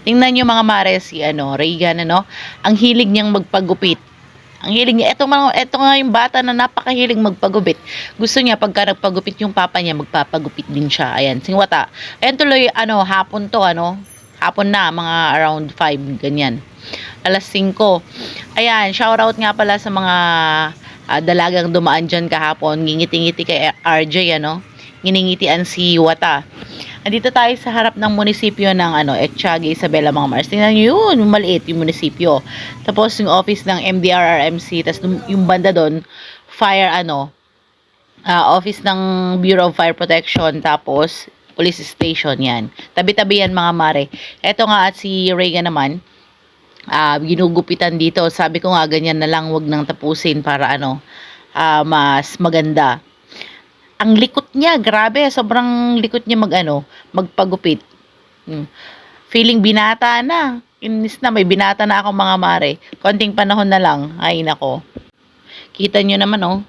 Tingnan niyo mga mare si Reagan ang hilig niyang magpagupit. Ang hilig niya, eto nga yung bata na napakahilig magpagupit. Gusto niya pagka nagpagupit yung papa niya, magpapagupit din siya. Ayan, singwata. Ayan tuloy, hapon to, hapon na, mga around 5, ganyan. Alas 5. Ayan, shoutout nga pala sa mga dalagang dumaan dyan kahapon. Ngingiti-ngiti kay RJ, nginingitian si Wata. Andito tayo sa harap ng munisipyo ng Etchagi, Isabela, mga Mars. Tingnan nyo yun, maliit yung munisipyo. Tapos yung office ng MDRRMC, tapos yung banda doon, fire office ng Bureau of Fire Protection, tapos police station yan. Tabi-tabi yan mga mare. Eto nga at si Reagan naman, ginugupitan dito. Sabi ko nga ganyan na lang, wag nang tapusin para mas maganda. Ang likot niya, grabe, sobrang likot niya magpagupit. Feeling binata na. Inis na, may binata na ako mga mare. Konting panahon na lang. Ay nako. Kita nyo naman